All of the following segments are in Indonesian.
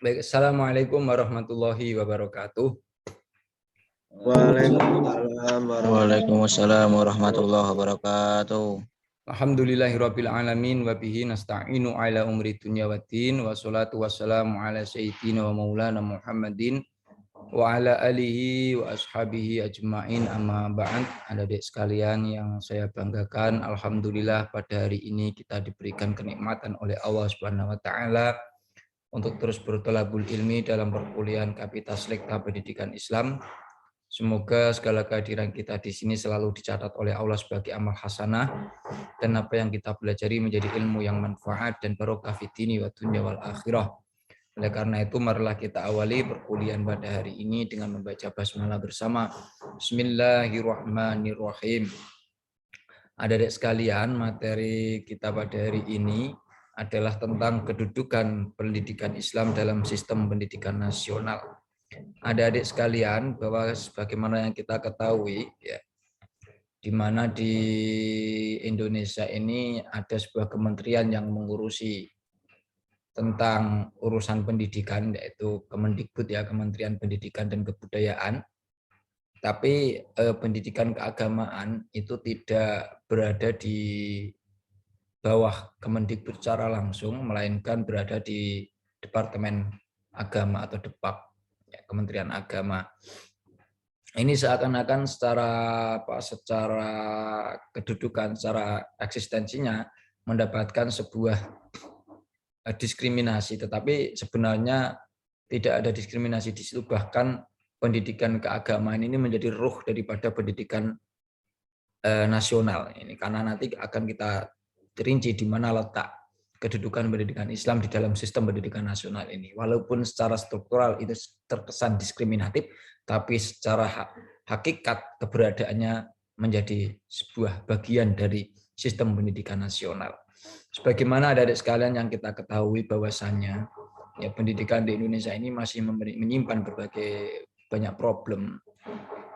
Baik, Assalamualaikum warahmatullahi wabarakatuh. Waalaikumsalam warahmatullahi wabarakatuh. Alhamdulillahirabbil alamin wa bihi nasta'inu ala umri dunya waddin wassalatu wassalamu ala sayyidina wa maulana Muhammadin wa ala alihi wa ashabihi ajmain amma ba'd. Adik sekalian yang saya banggakan, alhamdulillah pada hari ini kita diberikan kenikmatan oleh Allah Subhanahu wa taala untuk terus bertolabul ilmi dalam perkuliahan Kapitas Lekta Pendidikan Islam. Semoga segala kehadiran kita di sini selalu dicatat oleh Allah sebagai amal hasanah dan apa yang kita pelajari menjadi ilmu yang manfaat dan barokah fid dini wa dunya wal akhirah. Oleh karena itu marilah kita awali perkuliahan pada hari ini dengan membaca basmalah bersama. Bismillahirrahmanirrahim. Adik-adik sekalian, materi kita pada hari ini adalah tentang kedudukan pendidikan Islam dalam sistem pendidikan nasional. Adik-adik sekalian, bahwa sebagaimana yang kita ketahui, ya, di mana di Indonesia ini ada sebuah kementerian yang mengurusi tentang urusan pendidikan, yaitu Kemendikbud, ya, Kementerian Pendidikan dan Kebudayaan. Tapi pendidikan keagamaan itu tidak berada di bawah Kemendikbud secara langsung, melainkan berada di Departemen Agama atau Depag, ya, Kementerian Agama. Ini seakan-akan secara kedudukan, secara eksistensinya mendapatkan sebuah diskriminasi, tetapi sebenarnya tidak ada diskriminasi di situ. Bahkan pendidikan keagamaan ini menjadi ruh daripada pendidikan nasional ini, karena nanti akan kita rinci di mana letak kedudukan pendidikan Islam di dalam sistem pendidikan nasional ini. Walaupun secara struktural itu terkesan diskriminatif, tapi secara hakikat keberadaannya menjadi sebuah bagian dari sistem pendidikan nasional. Sebagaimana adik-adik sekalian yang kita ketahui bahwasannya, ya, pendidikan di Indonesia ini masih menyimpan berbagai banyak problem,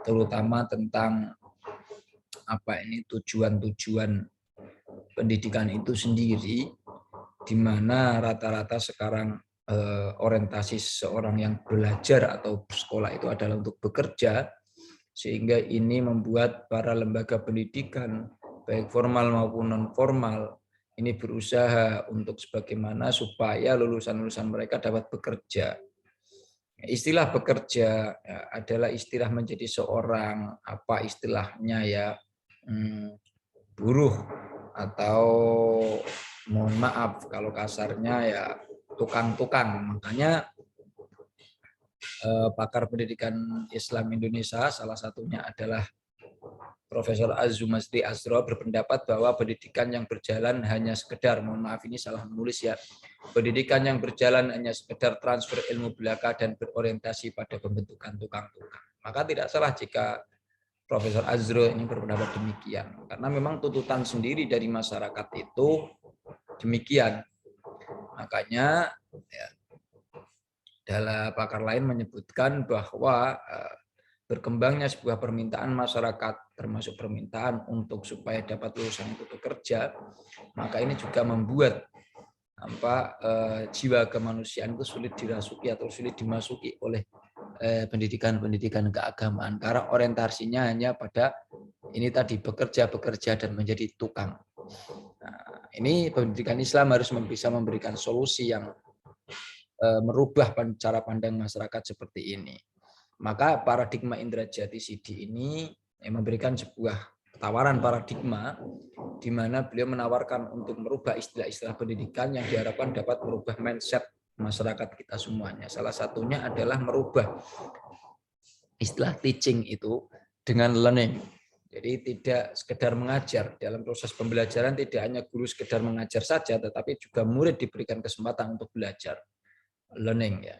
terutama tentang tujuan-tujuan pendidikan itu sendiri, di mana rata-rata sekarang orientasi seorang yang belajar atau sekolah itu adalah untuk bekerja, sehingga ini membuat para lembaga pendidikan baik formal maupun non formal ini berusaha untuk sebagaimana supaya lulusan-lulusan mereka dapat bekerja. Istilah bekerja ya, adalah istilah menjadi seorang istilahnya ya, buruh, atau mohon maaf kalau kasarnya ya tukang-tukang. Makanya pakar pendidikan Islam Indonesia, salah satunya adalah Profesor Azumardi Azra, berpendapat bahwa pendidikan yang berjalan hanya sekedar, mohon maaf ini salah menulis ya, pendidikan yang berjalan hanya sekedar transfer ilmu belaka dan berorientasi pada pembentukan tukang-tukang. Maka tidak salah jika Profesor Azra ini berpendapat demikian, karena memang tuntutan sendiri dari masyarakat itu demikian. Makanya ya, dalam pakar lain menyebutkan bahwa berkembangnya sebuah permintaan masyarakat, termasuk permintaan untuk supaya dapat lulusan itu bekerja, maka ini juga membuat jiwa kemanusiaan itu sulit dirasuki atau sulit dimasuki oleh pendidikan-pendidikan keagamaan, karena orientasinya hanya pada ini tadi, bekerja dan menjadi tukang. Nah, ini pendidikan Islam harus bisa memberikan solusi yang merubah cara pandang masyarakat seperti ini. Maka paradigma Indrajati Sidi ini memberikan sebuah tawaran paradigma di mana beliau menawarkan untuk merubah istilah-istilah pendidikan yang diharapkan dapat merubah mindset masyarakat kita semuanya. Salah satunya adalah merubah istilah teaching itu dengan learning. Jadi tidak sekedar mengajar. Dalam proses pembelajaran tidak hanya guru sekedar mengajar saja, tetapi juga murid diberikan kesempatan untuk belajar. Learning, ya.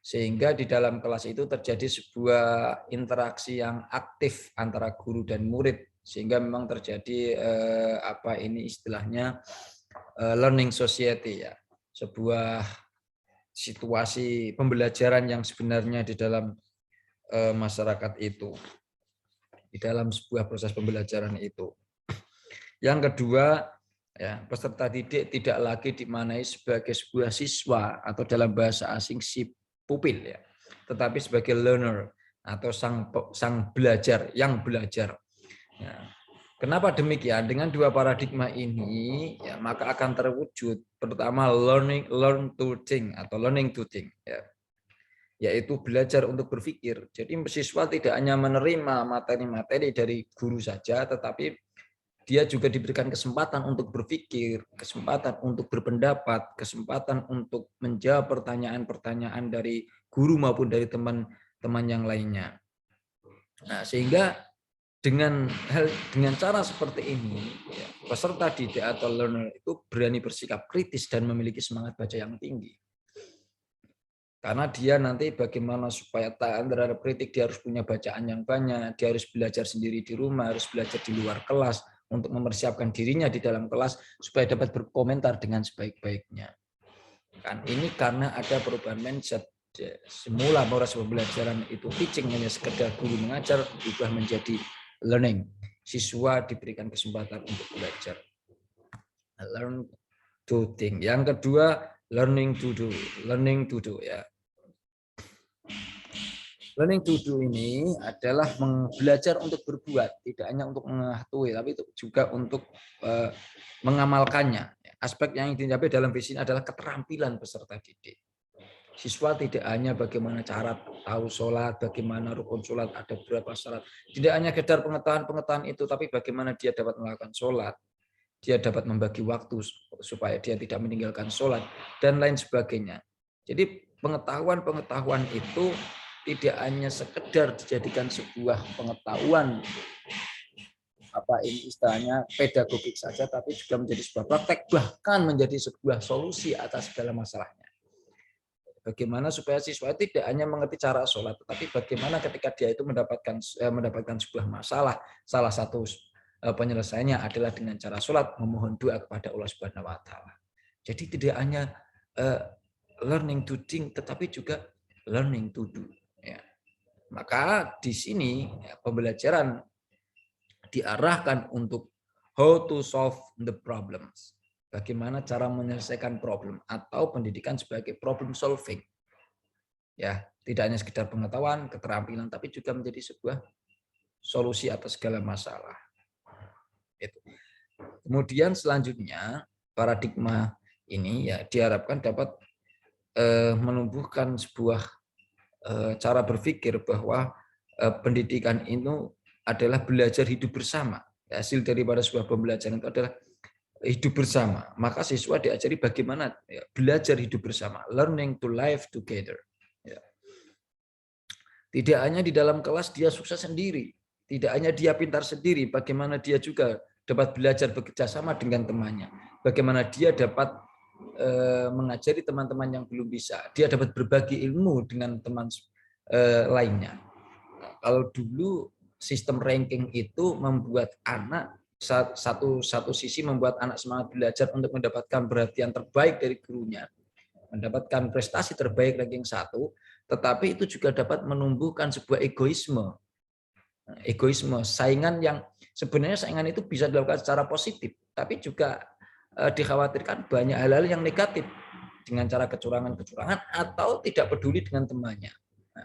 Sehingga di dalam kelas itu terjadi sebuah interaksi yang aktif antara guru dan murid, sehingga memang terjadi istilahnya learning society, ya. Sebuah situasi pembelajaran yang sebenarnya di dalam masyarakat itu, di dalam sebuah proses pembelajaran itu. Yang kedua, Ya, peserta didik tidak lagi dimaknai sebagai sebuah siswa atau dalam bahasa asing si pupil ya, tetapi sebagai learner atau sang belajar yang belajar. Ya. Kenapa demikian? Dengan dua paradigma ini, ya, maka akan terwujud pertama learn to think atau learning to think, ya, yaitu belajar untuk berpikir. Jadi siswa tidak hanya menerima materi-materi dari guru saja, tetapi dia juga diberikan kesempatan untuk berpikir, kesempatan untuk berpendapat, kesempatan untuk menjawab pertanyaan-pertanyaan dari guru maupun dari teman-teman yang lainnya. Nah, sehingga dengan cara seperti ini, ya, peserta didik atau learner itu berani bersikap kritis dan memiliki semangat baca yang tinggi. Karena dia nanti bagaimana supaya tahan terhadap kritik, dia harus punya bacaan yang banyak, dia harus belajar sendiri di rumah, harus belajar di luar kelas untuk mempersiapkan dirinya di dalam kelas supaya dapat berkomentar dengan sebaik-baiknya. Kan ini karena ada perubahan mindset. Semula proses pembelajaran itu teaching hanya sekedar guru mengajar berubah menjadi learning. Siswa diberikan kesempatan untuk belajar. Learn to think. Yang kedua, learning to do. Learning to do ya. Learning to do ini adalah belajar untuk berbuat, tidak hanya untuk mengetahui, tapi juga untuk mengamalkannya. Aspek yang dicapai dalam visi ini adalah keterampilan peserta didik. Siswa tidak hanya bagaimana cara tahu sholat, bagaimana rukun sholat, ada berapa syarat. Tidak hanya sekedar pengetahuan itu, tapi bagaimana dia dapat melakukan sholat, dia dapat membagi waktu supaya dia tidak meninggalkan sholat, dan lain sebagainya. Jadi pengetahuan itu tidak hanya sekedar dijadikan sebuah pengetahuan ini istilahnya pedagogik saja, tapi juga menjadi sebuah praktek, bahkan menjadi sebuah solusi atas segala masalahnya. Bagaimana supaya siswa tidak hanya mengerti cara sholat, tetapi bagaimana ketika dia itu mendapatkan sebuah masalah, salah satu penyelesaiannya adalah dengan cara sholat, memohon doa kepada Allah Subhanahu Wa Taala. Jadi tidak hanya learning to think, tetapi juga learning to do. Ya. Maka di sini pembelajaran diarahkan untuk how to solve the problems. Bagaimana cara menyelesaikan problem atau pendidikan sebagai problem solving. Ya, tidak hanya sekedar pengetahuan, keterampilan, tapi juga menjadi sebuah solusi atas segala masalah. Itu. Kemudian selanjutnya paradigma ini ya diharapkan dapat menumbuhkan sebuah cara berpikir bahwa pendidikan itu adalah belajar hidup bersama. Hasil daripada sebuah pembelajaran itu adalah hidup bersama. Maka siswa diajari bagaimana belajar hidup bersama, learning to live together. Ya. Tidak hanya di dalam kelas dia sukses sendiri, tidak hanya dia pintar sendiri, bagaimana dia juga dapat belajar bekerja sama dengan temannya, bagaimana dia dapat mengajari teman-teman yang belum bisa, dia dapat berbagi ilmu dengan teman lainnya. Nah, kalau dulu sistem ranking itu membuat anak satu sisi membuat anak semangat belajar untuk mendapatkan perhatian terbaik dari gurunya, mendapatkan prestasi terbaik ranking 1, tetapi itu juga dapat menumbuhkan sebuah egoisme, saingan yang sebenarnya saingan itu bisa dilakukan secara positif, tapi juga dikhawatirkan banyak hal-hal yang negatif dengan cara kecurangan-kecurangan atau tidak peduli dengan temannya,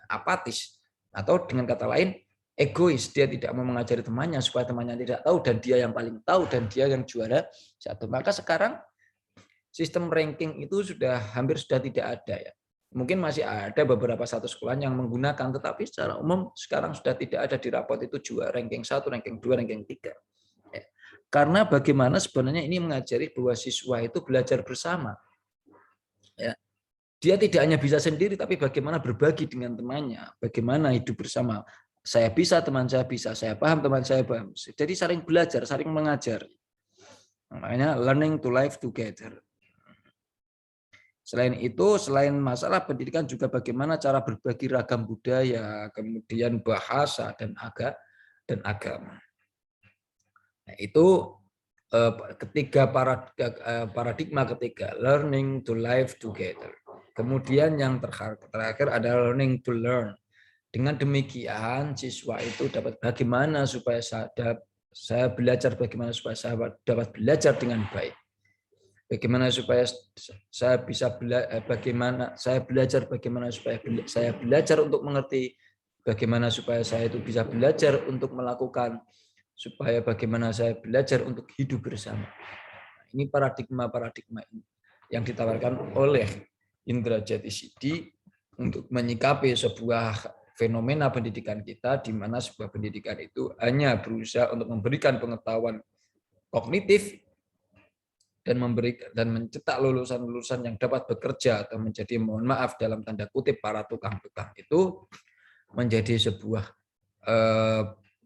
apatis, atau dengan kata lain egois, dia tidak mau mengajari temannya supaya temannya tidak tahu dan dia yang paling tahu dan dia yang juara satu. Maka sekarang sistem ranking itu hampir sudah tidak ada ya. Mungkin masih ada beberapa satu sekolah yang menggunakan, tetapi secara umum sekarang sudah tidak ada di rapot itu juara ranking 1, ranking 2, ranking 3. Ya. Karena bagaimana sebenarnya ini mengajari bahwa siswa itu belajar bersama. Ya. Dia tidak hanya bisa sendiri, tapi bagaimana berbagi dengan temannya, bagaimana hidup bersama. Saya bisa, teman saya bisa, saya paham, teman saya paham. Jadi saling belajar, saling mengajar. Makanya learning to live together. Selain itu, selain masalah pendidikan juga bagaimana cara berbagi ragam budaya, kemudian bahasa dan agama. Nah, itu ketiga paradigma ketiga, learning to live together. Kemudian yang terakhir adalah learning to learn. Dengan demikian siswa itu dapat bagaimana supaya saya belajar bagaimana supaya saya dapat belajar dengan baik. bagaimana supaya saya bisa belajar bagaimana supaya saya belajar untuk mengerti, bagaimana supaya saya itu bisa belajar untuk melakukan, supaya bagaimana saya belajar untuk hidup bersama. Ini paradigma-paradigma yang ditawarkan oleh Indra Jati Sidi untuk menyikapi sebuah fenomena pendidikan kita, di mana sebuah pendidikan itu hanya berusaha untuk memberikan pengetahuan kognitif dan mencetak lulusan-lulusan yang dapat bekerja atau menjadi, mohon maaf dalam tanda kutip, para tukang-tukang itu menjadi sebuah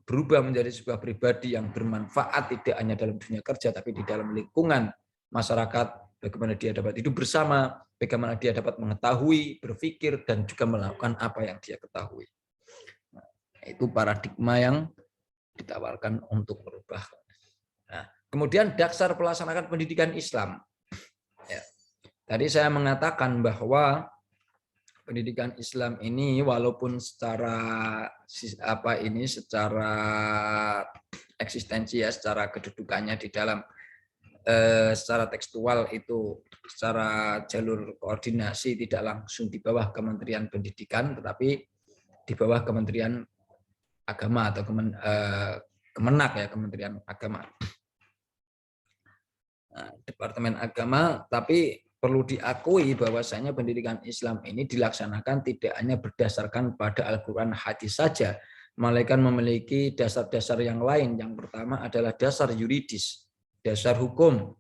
berubah menjadi sebuah pribadi yang bermanfaat tidak hanya dalam dunia kerja tapi di dalam lingkungan masyarakat, bagaimana dia dapat hidup bersama, bagaimana dia dapat mengetahui, berpikir, dan juga melakukan apa yang dia ketahui. Nah, itu paradigma yang ditawarkan untuk merubah. Nah, kemudian dasar pelaksanakan pendidikan Islam. Ya. Tadi saya mengatakan bahwa pendidikan Islam ini walaupun secara secara eksistensi ya, secara kedudukannya di dalam secara tekstual itu secara jalur koordinasi tidak langsung di bawah Kementerian Pendidikan, tetapi di bawah Kementerian Agama atau Kemenak ya, Kementerian Agama. Nah, Departemen Agama, tapi perlu diakui bahwasanya pendidikan Islam ini dilaksanakan tidak hanya berdasarkan pada Al-Quran hadis saja, melainkan memiliki dasar-dasar yang lain. Yang pertama adalah dasar yuridis, dasar hukum.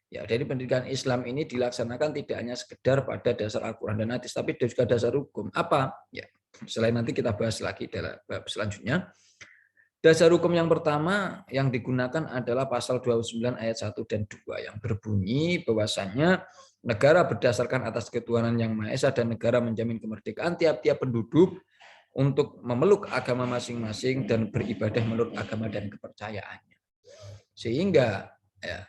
Ya, dari pendidikan Islam ini dilaksanakan tidak hanya sekedar pada dasar Al-Quran dan hadis, tapi juga dasar hukum. Apa? Ya, selain nanti kita bahas lagi dalam bab selanjutnya. Dasar hukum yang pertama yang digunakan adalah pasal 29 ayat 1 dan 2 yang berbunyi bahwasannya negara berdasarkan atas ketuhanan yang Maha Esa dan negara menjamin kemerdekaan tiap-tiap penduduk untuk memeluk agama masing-masing dan beribadah menurut agama dan kepercayaannya. Sehingga ya,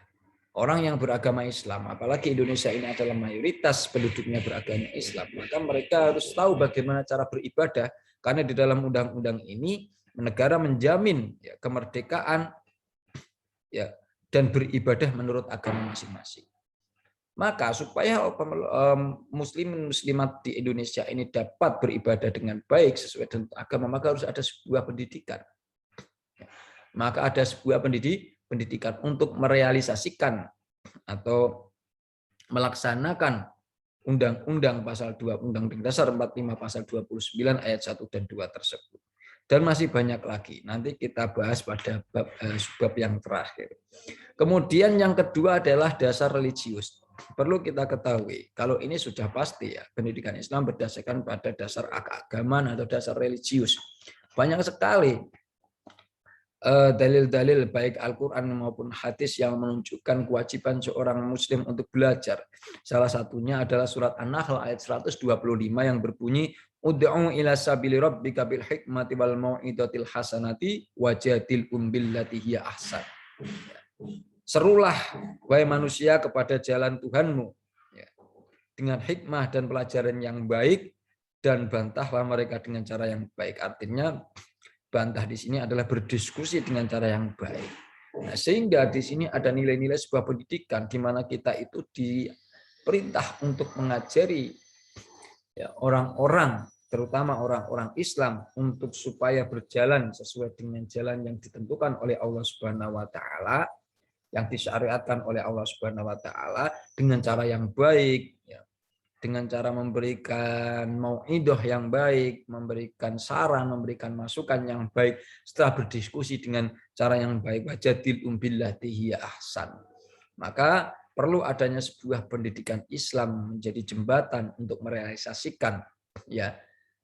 orang yang beragama Islam, apalagi Indonesia ini adalah mayoritas penduduknya beragama Islam, maka mereka harus tahu bagaimana cara beribadah, karena di dalam undang-undang ini negara menjamin ya, kemerdekaan ya, dan beribadah menurut agama masing-masing. Maka supaya muslim-muslimat di Indonesia ini dapat beribadah dengan baik sesuai dengan agama, maka harus ada sebuah pendidikan. Maka ada sebuah pendidikan untuk merealisasikan atau melaksanakan Undang-Undang pasal 2 Undang-Undang Dasar 45 pasal 29 ayat 1 dan 2 tersebut. Dan masih banyak lagi. Nanti kita bahas pada bab yang terakhir. Kemudian yang kedua adalah dasar religius. Perlu kita ketahui, kalau ini sudah pasti ya, pendidikan Islam berdasarkan pada dasar keagamaan atau dasar religius. Banyak sekali dalil-dalil baik Al-Quran maupun hadis yang menunjukkan kewajiban seorang muslim untuk belajar. Salah satunya adalah surat An-Nahl ayat 125 yang berbunyi Ud'u ila sabili rabbika bil hikmati wal mau'izatil hasanati wajadilhum billati hiya ahsan. Serulah wahai manusia kepada jalan Tuhanmu dengan hikmah dan pelajaran yang baik dan bantahlah mereka dengan cara yang baik. Artinya bantah di sini adalah berdiskusi dengan cara yang baik. Nah, sehingga di sini ada nilai-nilai sebuah pendidikan di mana kita itu diperintah untuk mengajari ya, orang-orang, terutama orang-orang Islam, untuk supaya berjalan sesuai dengan jalan yang ditentukan oleh Allah Subhanahu wa taala, yang disyariatkan oleh Allah Subhanahu wa taala dengan cara yang baik ya. Dengan cara memberikan mau'idah yang baik, memberikan saran, memberikan masukan yang baik setelah berdiskusi dengan cara yang baik, wajadilhum billati hiya ahsan. Maka perlu adanya sebuah pendidikan Islam menjadi jembatan untuk merealisasikan ya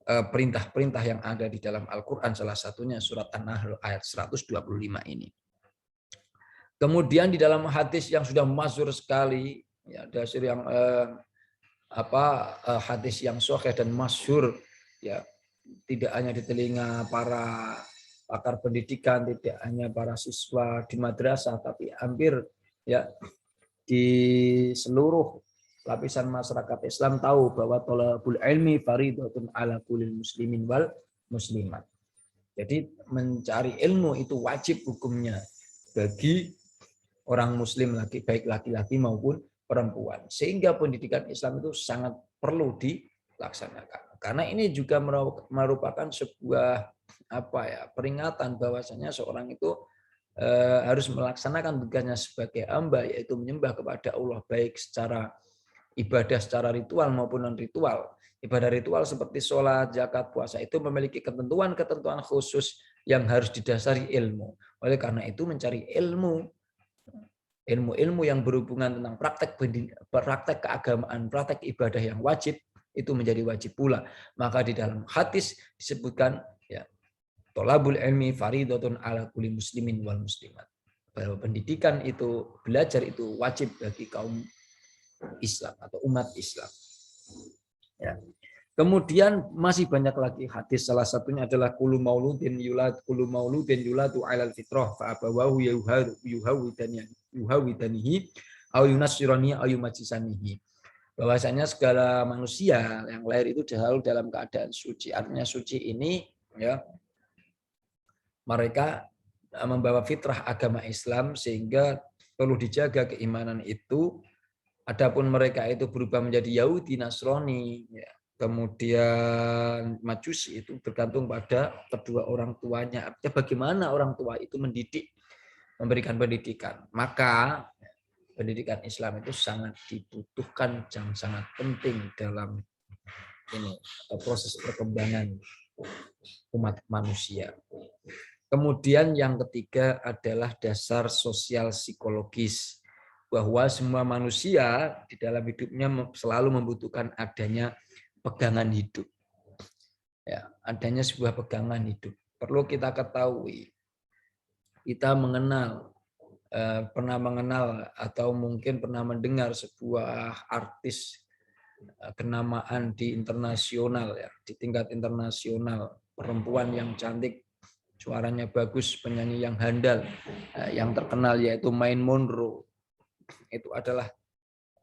perintah-perintah yang ada di dalam Al-Qur'an, salah satunya surat An-Nahl ayat 125 ini. Kemudian di dalam hadis yang sudah masyhur sekali ya, dasar yang hadis yang sahih dan masyhur ya, tidak hanya di telinga para pakar pendidikan, tidak hanya para siswa di madrasah, tapi hampir ya di seluruh lapisan masyarakat Islam tahu bahwa thalabul ilmi fardhatun ala kulli muslimin wal muslimat. Jadi mencari ilmu itu wajib hukumnya bagi orang muslim, baik laki-laki maupun perempuan. Sehingga pendidikan Islam itu sangat perlu dilaksanakan. Karena ini juga merupakan sebuah peringatan bahwasanya seorang itu harus melaksanakan tugasnya sebagai hamba, yaitu menyembah kepada Allah baik secara ibadah secara ritual maupun non ritual. Ibadah ritual seperti sholat, zakat, puasa itu memiliki ketentuan-ketentuan khusus yang harus didasari ilmu. Oleh karena itu mencari ilmu yang berhubungan tentang praktek keagamaan, praktek ibadah yang wajib itu menjadi wajib pula. Maka di dalam hadis disebutkan tolabul ilmi faridatun ala kulli muslimin wal muslimat. Bahwa pendidikan itu, belajar itu wajib bagi kaum Islam atau umat Islam. Ya. Kemudian masih banyak lagi hadis, salah satunya adalah kullu mauludin yuladu alal fitrah fa abawahu yuhawidanihi aw yunassirani aw yumajisanihi. Bahwasanya segala manusia yang lahir itu selalu dalam keadaan suci. Artinya suci ini ya mereka membawa fitrah agama Islam sehingga perlu dijaga keimanan itu. Adapun mereka itu berubah menjadi Yahudi, Nasrani, ya, kemudian Majusi, itu bergantung pada kedua orang tuanya. Artinya bagaimana orang tua itu mendidik, memberikan pendidikan. Maka pendidikan Islam itu sangat dibutuhkan dan sangat penting dalam ini proses perkembangan umat manusia. Kemudian yang ketiga adalah dasar sosial psikologis, bahwa semua manusia di dalam hidupnya selalu membutuhkan adanya pegangan hidup. Ya, adanya sebuah pegangan hidup. Perlu kita ketahui, kita pernah mengenal atau mungkin pernah mendengar sebuah artis kenamaan di internasional, ya, di tingkat internasional, perempuan yang cantik, suaranya bagus, penyanyi yang handal, yang terkenal yaitu Marilyn Monroe. Itu adalah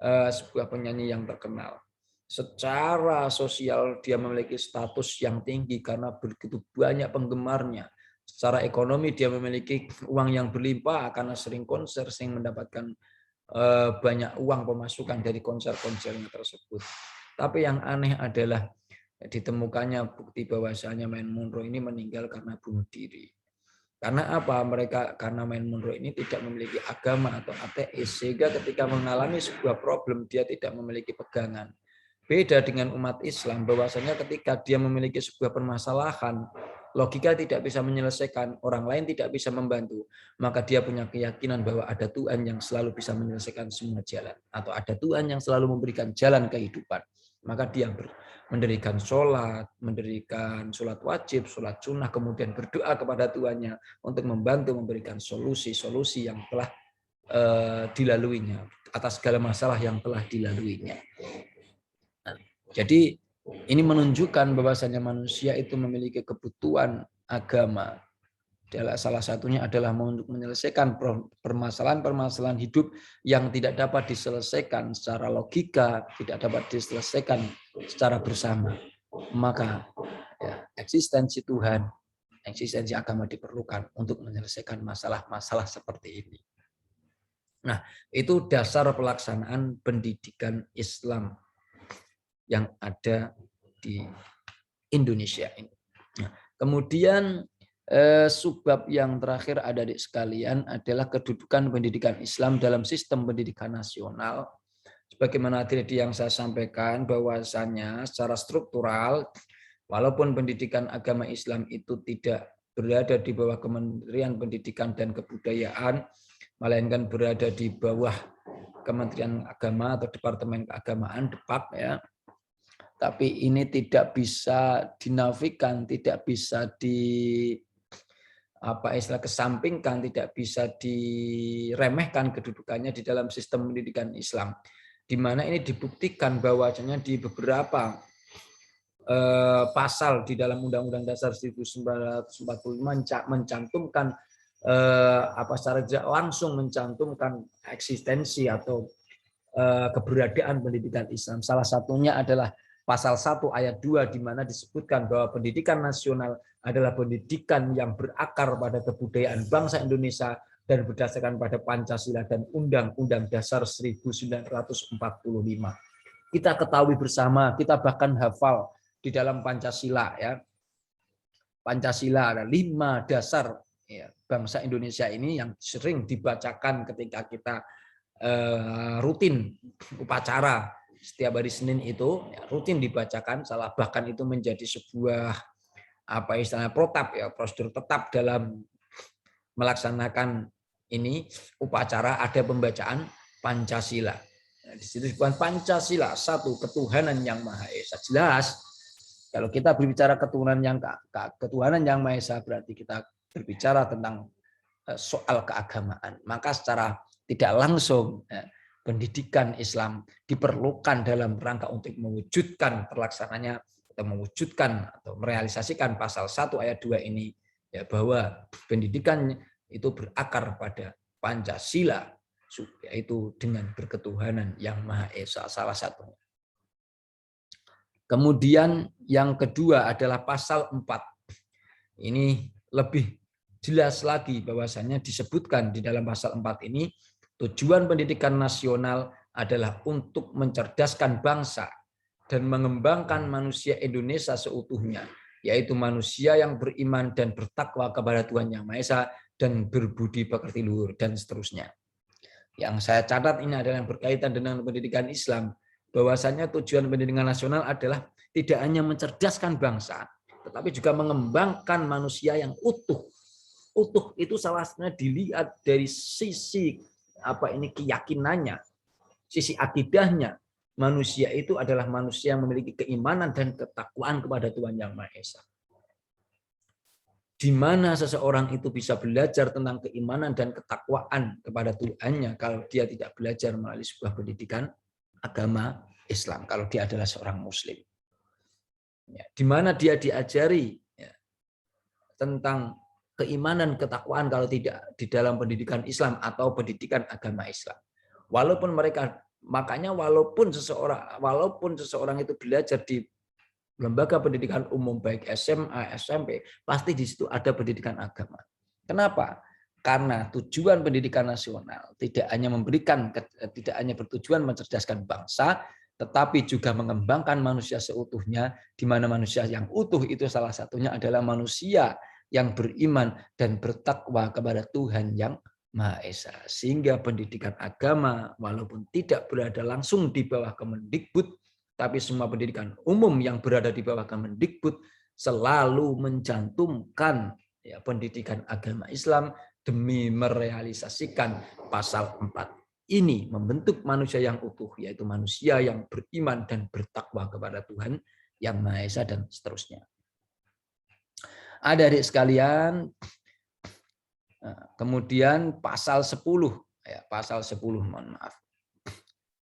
sebuah penyanyi yang terkenal. Secara sosial dia memiliki status yang tinggi karena begitu banyak penggemarnya. Secara ekonomi dia memiliki uang yang berlimpah karena sering konser, sering mendapatkan banyak uang pemasukan dari konser-konsernya tersebut. Tapi yang aneh adalah ditemukannya bukti bahwasanya Marilyn Monroe ini meninggal karena bunuh diri. Karena apa? Karena Marilyn Monroe ini tidak memiliki agama atau ateis, sehingga ketika mengalami sebuah problem dia tidak memiliki pegangan. Beda dengan umat Islam, bahwasanya ketika dia memiliki sebuah permasalahan, logika tidak bisa menyelesaikan, orang lain tidak bisa membantu, maka dia punya keyakinan bahwa ada Tuhan yang selalu bisa menyelesaikan semua jalan, atau ada Tuhan yang selalu memberikan jalan kehidupan. Maka dia mendirikan sholat wajib, sholat sunnah, kemudian berdoa kepada Tuhannya untuk membantu memberikan solusi-solusi yang telah dilaluinya, atas segala masalah yang telah dilaluinya. Nah, jadi ini menunjukkan bahwasanya manusia itu memiliki kebutuhan agama. Salah satunya adalah untuk menyelesaikan permasalahan-permasalahan hidup yang tidak dapat diselesaikan secara logika, tidak dapat diselesaikan secara bersama. Maka eksistensi Tuhan, eksistensi agama diperlukan untuk menyelesaikan masalah-masalah seperti ini. Nah, itu dasar pelaksanaan pendidikan Islam yang ada di Indonesia ini. Nah, kemudian subbab yang terakhir adik-adik sekalian adalah kedudukan pendidikan Islam dalam sistem pendidikan nasional. Sebagaimana tadi yang saya sampaikan, bahwasanya secara struktural, walaupun pendidikan agama Islam itu tidak berada di bawah Kementerian Pendidikan dan Kebudayaan, melainkan berada di bawah Kementerian Agama atau Departemen Keagamaan, DEPAK, ya. Tapi ini tidak bisa dinafikan, tidak bisa kesampingkan, tidak bisa diremehkan kedudukannya di dalam sistem pendidikan Islam. Di mana ini dibuktikan bahwasanya di beberapa pasal di dalam Undang-Undang Dasar 1945 mencantumkan secara langsung mencantumkan eksistensi atau keberadaan pendidikan Islam. Salah satunya adalah pasal 1 ayat 2 di mana disebutkan bahwa pendidikan nasional adalah pendidikan yang berakar pada kebudayaan bangsa Indonesia, dan berdasarkan pada Pancasila dan Undang-Undang Dasar 1945. Kita ketahui bersama, kita bahkan hafal di dalam Pancasila ya. Pancasila ada 5 dasar ya, bangsa Indonesia ini yang sering dibacakan ketika kita rutin upacara setiap hari Senin itu ya, rutin dibacakan, salah bahkan itu menjadi sebuah apa istilahnya protap ya, prosedur tetap dalam melaksanakan ini upacara, ada pembacaan Pancasila. Nah, di situ bukan Pancasila, satu ketuhanan yang Maha Esa. Jelas kalau kita berbicara ketuhanan yang Maha Esa berarti kita berbicara tentang soal keagamaan. Maka secara tidak langsung pendidikan Islam diperlukan dalam rangka untuk mewujudkan terlaksananya atau mewujudkan atau merealisasikan pasal 1 ayat 2 ini ya, bahwa pendidikan itu berakar pada Pancasila, yaitu dengan berketuhanan yang Maha Esa salah satunya. Kemudian yang kedua adalah pasal 4. Ini lebih jelas lagi bahwasannya disebutkan di dalam pasal 4 ini tujuan pendidikan nasional adalah untuk mencerdaskan bangsa dan mengembangkan manusia Indonesia seutuhnya, yaitu manusia yang beriman dan bertakwa kepada Tuhan Yang Maha Esa dan berbudi pekerti luhur dan seterusnya. Yang saya catat ini adalah yang berkaitan dengan pendidikan Islam, bahwasanya tujuan pendidikan nasional adalah tidak hanya mencerdaskan bangsa, tetapi juga mengembangkan manusia yang utuh. Utuh itu salah satunya dilihat dari sisi keyakinannya, sisi akidahnya. Manusia itu adalah manusia yang memiliki keimanan dan ketakwaan kepada Tuhan Yang Maha Esa. Di mana seseorang itu bisa belajar tentang keimanan dan ketakwaan kepada Tuhannya kalau dia tidak belajar melalui sebuah pendidikan agama Islam, kalau dia adalah seorang Muslim. Ya, di mana dia diajari ya, tentang keimanan, ketakwaan kalau tidak di dalam pendidikan Islam atau pendidikan agama Islam. Walaupun seseorang itu belajar di lembaga pendidikan umum baik SMA, SMP, pasti di situ ada pendidikan agama. Kenapa? Karena tujuan pendidikan nasional tidak hanya bertujuan mencerdaskan bangsa, tetapi juga mengembangkan manusia seutuhnya, di mana manusia yang utuh itu salah satunya adalah manusia yang beriman dan bertakwa kepada Tuhan Yang Maha Esa. Sehingga pendidikan agama walaupun tidak berada langsung di bawah Kemendikbud, tapi semua pendidikan umum yang berada di bawah Kemendikbud selalu mencantumkan ya, pendidikan agama Islam demi merealisasikan pasal 4. Ini membentuk manusia yang utuh, yaitu manusia yang beriman dan bertakwa kepada Tuhan Yang Maha Esa dan seterusnya. Adik-adik sekalian, kemudian pasal 10, mohon maaf.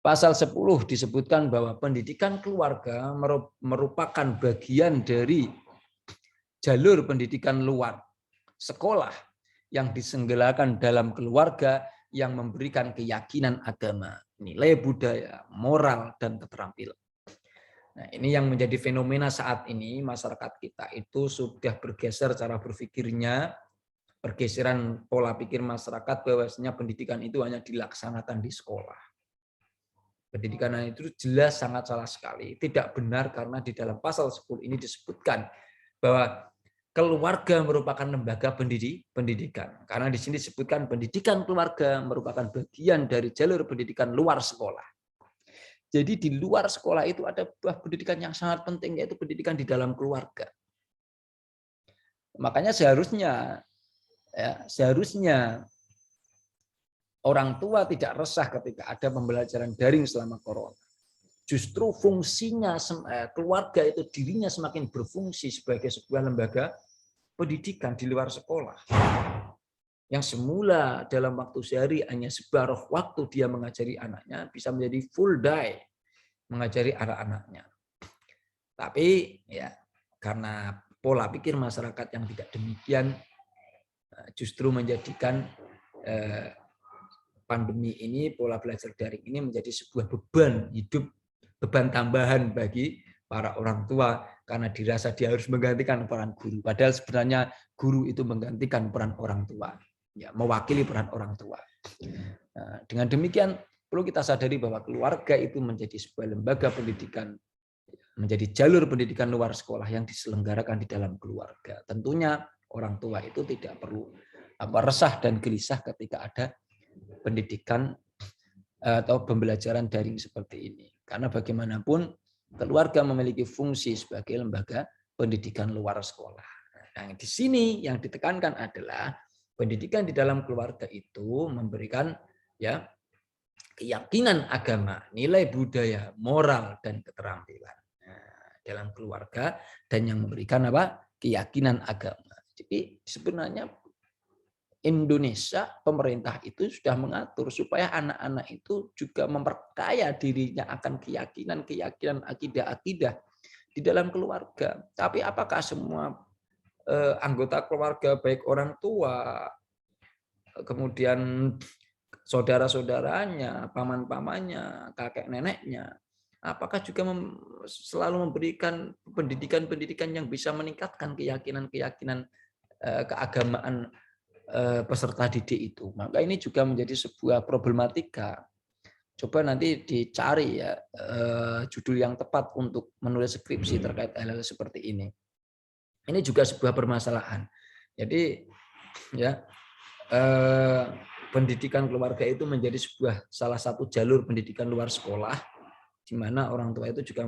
Pasal 10 disebutkan bahwa pendidikan keluarga merupakan bagian dari jalur pendidikan luar sekolah yang diselenggarakan dalam keluarga yang memberikan keyakinan agama, nilai budaya, moral, dan keterampilan. Nah, ini yang menjadi fenomena saat ini, masyarakat kita itu sudah bergeser cara berpikirnya, pergeseran pola pikir masyarakat bahwasanya pendidikan itu hanya dilaksanakan di sekolah. Pendidikan itu jelas sangat salah sekali, tidak benar karena di dalam pasal 10 ini disebutkan bahwa keluarga merupakan lembaga pendidikan. Karena di sini disebutkan pendidikan keluarga merupakan bagian dari jalur pendidikan luar sekolah. Jadi di luar sekolah itu ada pendidikan yang sangat penting, yaitu pendidikan di dalam keluarga. Makanya seharusnya orang tua tidak resah ketika ada pembelajaran daring selama corona. Justru fungsinya keluarga itu dirinya semakin berfungsi sebagai sebuah lembaga pendidikan di luar sekolah. Yang semula dalam waktu sehari hanya separuh waktu dia mengajari anaknya, bisa menjadi full day mengajari anak-anaknya. Tapi ya karena pola pikir masyarakat yang tidak demikian, justru menjadikan pandemi ini, pola belajar daring ini menjadi sebuah beban hidup, beban tambahan bagi para orang tua karena dirasa dia harus menggantikan peran guru. Padahal sebenarnya guru itu menggantikan peran orang tua. ya, mewakili peran orang tua. Nah, dengan demikian perlu kita sadari bahwa keluarga itu menjadi sebuah lembaga pendidikan, menjadi jalur pendidikan luar sekolah yang diselenggarakan di dalam keluarga. Tentunya orang tua itu tidak perlu resah dan gelisah ketika ada pendidikan atau pembelajaran daring seperti ini. Karena bagaimanapun keluarga memiliki fungsi sebagai lembaga pendidikan luar sekolah. Nah, di sini yang ditekankan adalah pendidikan di dalam keluarga itu memberikan ya keyakinan agama, nilai budaya, moral dan keterampilan dalam keluarga, dan yang memberikan apa? Keyakinan agama. Jadi sebenarnya Indonesia, pemerintah itu sudah mengatur supaya anak-anak itu juga memperkaya dirinya akan keyakinan-keyakinan, akidah-akidah di dalam keluarga. Tapi apakah semua anggota keluarga, baik orang tua, kemudian saudara-saudaranya, paman-pamannya, kakek neneknya, apakah juga selalu memberikan pendidikan-pendidikan yang bisa meningkatkan keyakinan-keyakinan keagamaan peserta didik itu? Maka ini juga menjadi sebuah problematika. Coba nanti dicari ya judul yang tepat untuk menulis skripsi terkait hal-hal seperti ini. Ini juga sebuah permasalahan. Jadi ya pendidikan keluarga itu menjadi sebuah salah satu jalur pendidikan luar sekolah, di mana orang tua itu juga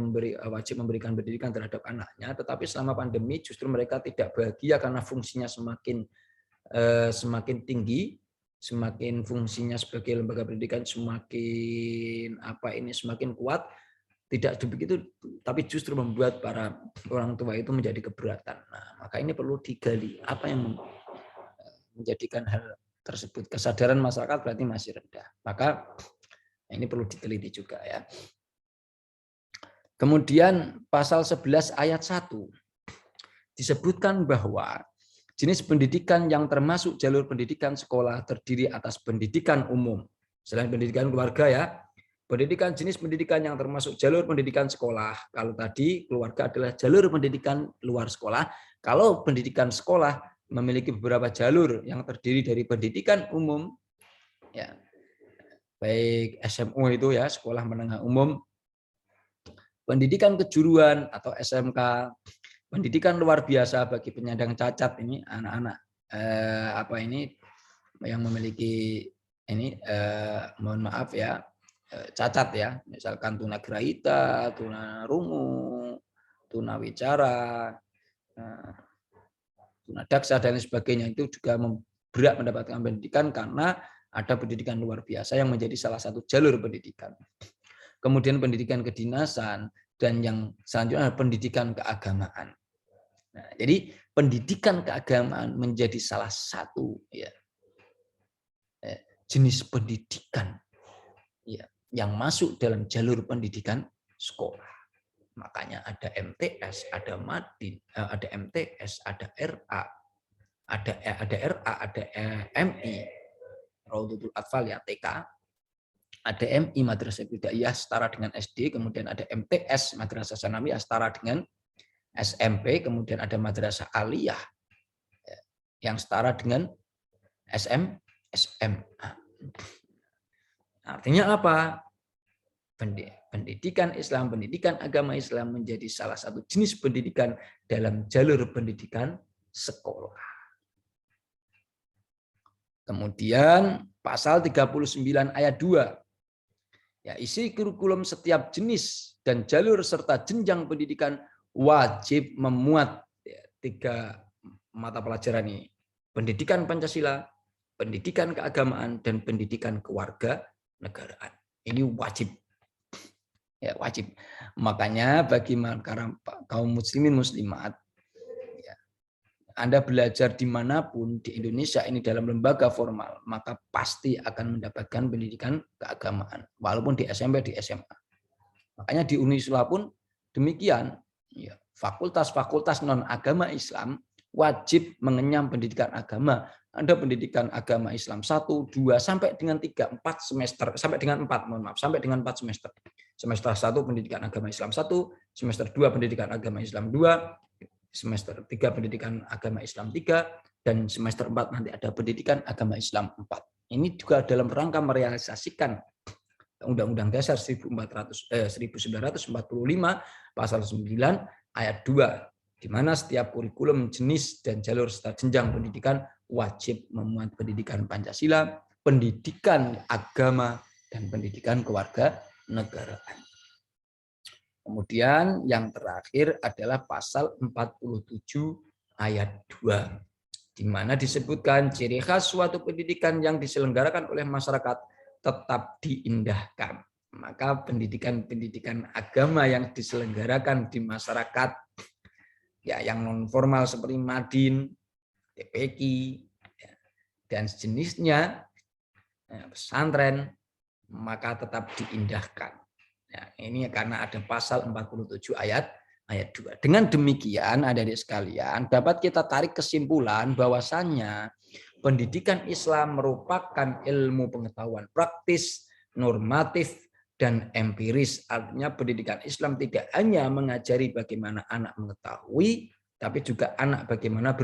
wajib memberikan pendidikan terhadap anaknya. Tetapi selama pandemi justru mereka tidak bahagia karena fungsinya semakin tinggi, semakin fungsinya sebagai lembaga pendidikan semakin kuat. Tidak begitu, tapi justru membuat para orang tua itu menjadi keberatan. Nah, maka ini perlu digali apa yang menjadikan hal tersebut. Kesadaran masyarakat berarti masih rendah. Maka ini perlu diteliti juga ya. Kemudian pasal 11 ayat 1 disebutkan bahwa jenis pendidikan yang termasuk jalur pendidikan sekolah terdiri atas pendidikan umum. Selain pendidikan keluarga ya, pendidikan jenis pendidikan yang termasuk jalur pendidikan sekolah. Kalau tadi keluarga adalah jalur pendidikan luar sekolah. Kalau pendidikan sekolah memiliki beberapa jalur yang terdiri dari pendidikan umum, ya, baik SMU itu ya, sekolah menengah umum, pendidikan kejuruan atau SMK, pendidikan luar biasa bagi penyandang cacat, ini anak-anak yang memiliki ini mohon maaf ya, cacat ya, misalkan tunagrahita, tunarungu, tunawicara, tunadaksa dan lain sebagainya, itu juga berhak mendapatkan pendidikan karena ada pendidikan luar biasa yang menjadi salah satu jalur pendidikan. Kemudian pendidikan kedinasan dan yang selanjutnya pendidikan keagamaan. Nah, jadi pendidikan keagamaan menjadi salah satu ya, jenis pendidikan ya, yang masuk dalam jalur pendidikan sekolah. Makanya ada MTS, ada Madin, ada MTS, ada RA, ada RA, ada MI, Raudhatul Atfal ya, TK, ada MI Madrasah Ibtidaiyah setara dengan SD, kemudian ada MTS Madrasah Sanawiyah setara dengan SMP, kemudian ada Madrasah Aliyah yang setara dengan SMA. Artinya apa? Pendidikan Islam, pendidikan agama Islam menjadi salah satu jenis pendidikan dalam jalur pendidikan sekolah. Kemudian pasal 39 ayat 2. Ya, isi kurikulum setiap jenis dan jalur serta jenjang pendidikan wajib memuat 3 mata pelajaran ini. Pendidikan Pancasila, pendidikan keagamaan, dan pendidikan kewarganegaraan. Ini wajib. Ya, wajib. Makanya bagi kaum muslimin muslimat, ya, Anda belajar dimanapun di Indonesia ini dalam lembaga formal, maka pasti akan mendapatkan pendidikan keagamaan, walaupun di SMP, di SMA. Makanya di Unisula pun demikian. Ya, fakultas-fakultas non-agama Islam wajib mengenyam pendidikan agama. Ada pendidikan agama Islam 1, 2, sampai dengan 3, 4 semester, sampai dengan 4 semester. Semester 1 pendidikan agama Islam 1, semester 2 pendidikan agama Islam 2, semester 3 pendidikan agama Islam 3, dan semester 4 nanti ada pendidikan agama Islam 4. Ini juga dalam rangka merealisasikan Undang-Undang Dasar 1945 pasal 9 ayat 2, di mana setiap kurikulum jenis dan jalur serta jenjang pendidikan wajib memuat pendidikan Pancasila, pendidikan agama, dan pendidikan kewarganegaraan. Kemudian yang terakhir adalah pasal 47 ayat 2, di mana disebutkan ciri khas suatu pendidikan yang diselenggarakan oleh masyarakat tetap diindahkan. Maka pendidikan-pendidikan agama yang diselenggarakan di masyarakat, ya yang non formal seperti Madin, TPQ, ya, dan sejenisnya, ya, pesantren, maka tetap diindahkan. Ya, ini karena ada pasal 47 ayat 2. Dengan demikian, adik-adik sekalian, dapat kita tarik kesimpulan bahwasannya pendidikan Islam merupakan ilmu pengetahuan praktis, normatif, dan empiris. Artinya pendidikan Islam tidak hanya mengajari bagaimana anak mengetahui, tapi juga anak bagaimana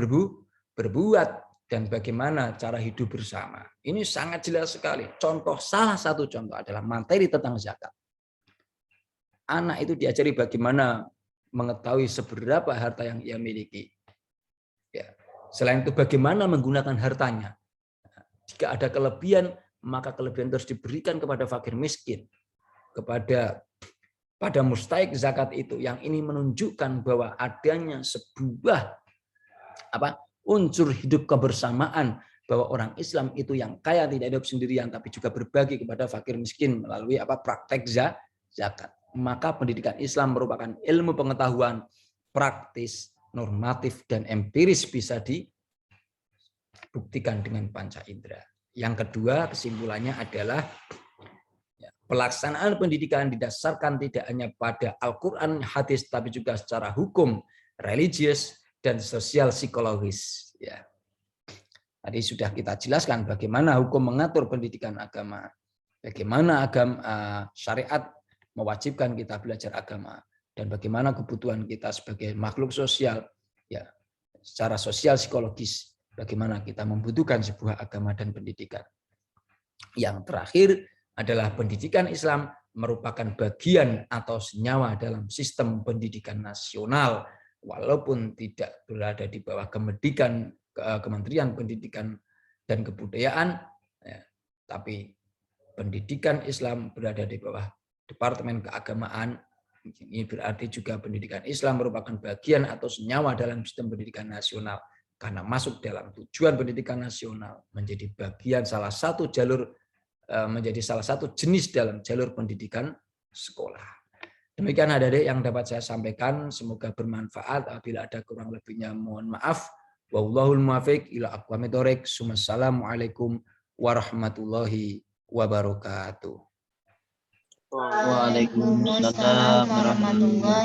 berbuat dan bagaimana cara hidup bersama. Ini sangat jelas sekali. Salah satu contoh adalah materi tentang zakat. Anak itu diajari bagaimana mengetahui seberapa harta yang ia miliki. Ya. Selain itu bagaimana menggunakan hartanya. Jika ada kelebihan, maka kelebihan terus diberikan kepada fakir miskin, pada mustahik zakat itu. Yang ini menunjukkan bahwa adanya sebuah unsur hidup kebersamaan, bahwa orang Islam itu yang kaya tidak hidup sendirian, tapi juga berbagi kepada fakir miskin melalui praktek zakat. Maka pendidikan Islam merupakan ilmu pengetahuan praktis, normatif, dan empiris bisa dibuktikan dengan panca indera. Yang kedua, kesimpulannya adalah pelaksanaan pendidikan didasarkan tidak hanya pada Al-Quran, hadis, tapi juga secara hukum, religius, dan sosial psikologis. Ya. Tadi sudah kita jelaskan bagaimana hukum mengatur pendidikan agama, bagaimana syariat mewajibkan kita belajar agama, dan bagaimana kebutuhan kita sebagai makhluk sosial, ya, secara sosial psikologis, bagaimana kita membutuhkan sebuah agama dan pendidikan. Yang terakhir adalah pendidikan Islam merupakan bagian atau senyawa dalam sistem pendidikan nasional, walaupun tidak berada di bawah Kementerian Pendidikan dan Kebudayaan, ya, tapi pendidikan Islam berada di bawah Departemen Keagamaan. Ini berarti juga pendidikan Islam merupakan bagian atau senyawa dalam sistem pendidikan nasional, karena masuk dalam tujuan pendidikan nasional, menjadi bagian salah satu jalur, menjadi salah satu jenis dalam jalur pendidikan sekolah. Demikian adik-adik yang dapat saya sampaikan, semoga bermanfaat. Apabila ada kurang lebihnya mohon maaf. Wallahul muwaffiq ila aqwamit thoriq. Wassalamualaikum warahmatullahi wabarakatuh. Waalaikumsalam warahmatullahi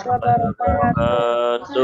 wabarakatuh.